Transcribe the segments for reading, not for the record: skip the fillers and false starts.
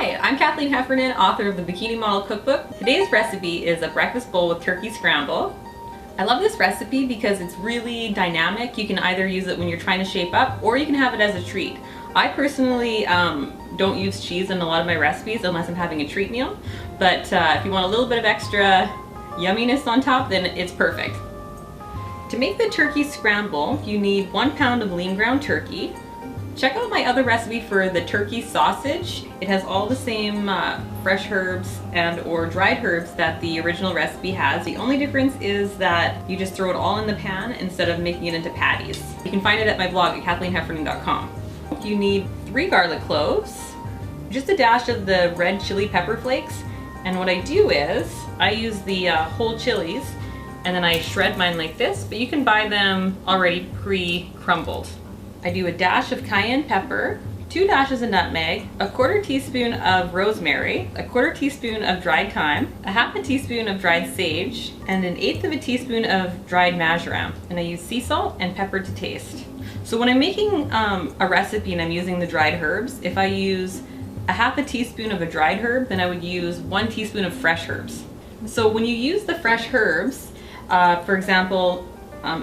Hi, I'm Kathleen Heffernan, author of the Bikini Model Cookbook. Today's recipe is a breakfast bowl with turkey scramble. I love this recipe because it's really dynamic. You can either use it when you're trying to shape up or you can have it as a treat. I personally don't use cheese in a lot of my recipes unless I'm having a treat meal, but if you want a little bit of extra yumminess on top, then it's perfect. To make the turkey scramble, you need 1 pound of lean ground turkey. Check out my other recipe for the turkey sausage. It has all the same fresh herbs and or dried herbs that the original recipe has. The only difference is that you just throw it all in the pan instead of making it into patties. You can find it at my blog at kathleenheffernan.com. You need 3 garlic cloves, just a dash of the red chili pepper flakes, and what I do is I use the whole chilies and then I shred mine like this, but you can buy them already pre-crumbled. I do a dash of cayenne pepper, 2 dashes of nutmeg, a 1/4 teaspoon of rosemary, a 1/4 teaspoon of dried thyme, a 1/2 teaspoon of dried sage, and an 1/8 of a teaspoon of dried marjoram. And I use sea salt and pepper to taste. So when I'm making a recipe and I'm using the dried herbs, if I use a 1/2 teaspoon of a dried herb, then I would use 1 teaspoon of fresh herbs. So when you use the fresh herbs, for example,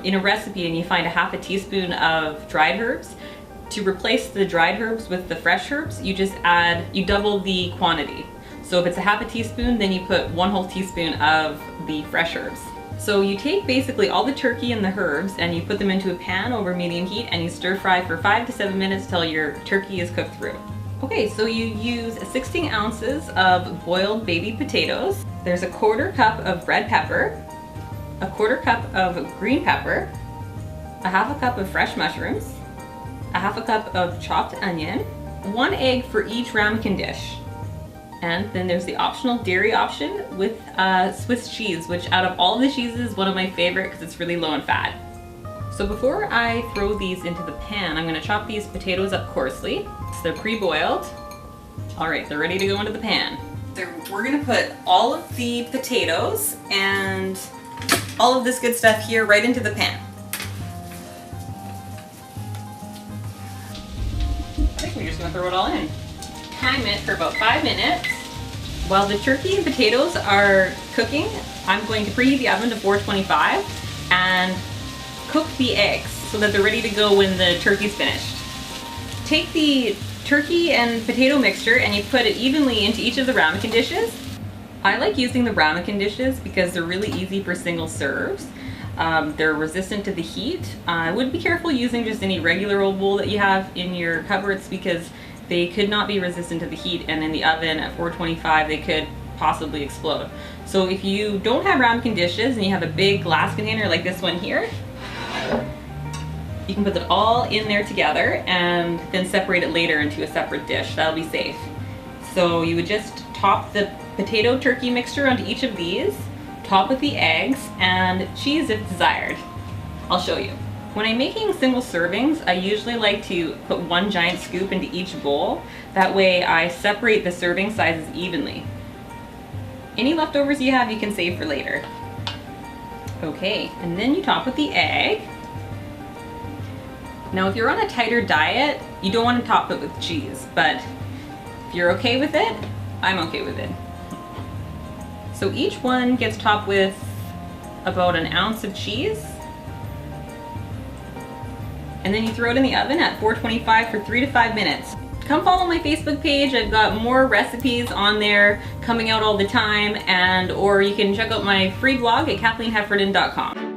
in a recipe and you find a 1/2 teaspoon of dried herbs, to replace the dried herbs with the fresh herbs, you double the quantity. So if it's a 1/2 teaspoon, then you put 1 whole teaspoon of the fresh herbs. So you take basically all the turkey and the herbs and you put them into a pan over medium heat and you stir fry for 5 to 7 minutes till your turkey is cooked through. Okay, so you use 16 ounces of boiled baby potatoes. There's a 1/4 cup of red pepper, a 1/4 cup of green pepper, a 1/2 cup of fresh mushrooms, a 1/2 cup of chopped onion, 1 egg for each ramekin dish. And then there's the optional dairy option with Swiss cheese, which out of all the cheeses is one of my favorite because it's really low in fat. So before I throw these into the pan, I'm going to chop these potatoes up coarsely. So they're pre-boiled. All right, they're ready to go into the pan. We're going to put all of the potatoes and all of this good stuff here right into the pan. I think we're just going to throw it all in. Time it for about 5 minutes. While the turkey and potatoes are cooking, I'm going to preheat the oven to 425 and cook the eggs so that they're ready to go when the turkey's finished. Take the turkey and potato mixture and you put it evenly into each of the ramekin dishes. I like using the ramekin dishes because they're really easy for single serves. They're resistant to the heat. I would be careful using just any regular old bowl that you have in your cupboards because they could not be resistant to the heat, and in the oven at 425 they could possibly explode. So if you don't have ramekin dishes and you have a big glass container like this one here, you can put it all in there together and then separate it later into a separate dish. That'll be safe. So you would just top the potato turkey mixture onto each of these, top with the eggs and cheese if desired. I'll show you. When I'm making single servings, I usually like to put 1 giant scoop into each bowl. That way I separate the serving sizes evenly. Any leftovers you have you can save for later. Okay, and then you top with the egg. Now if you're on a tighter diet, you don't want to top it with cheese, but if you're okay with it, I'm okay with it. So each one gets topped with about 1 ounce of cheese. And then you throw it in the oven at 425 for 3 to 5 minutes. Come follow my Facebook page. I've got more recipes on there coming out all the time, or you can check out my free blog at kathleenheffernan.com.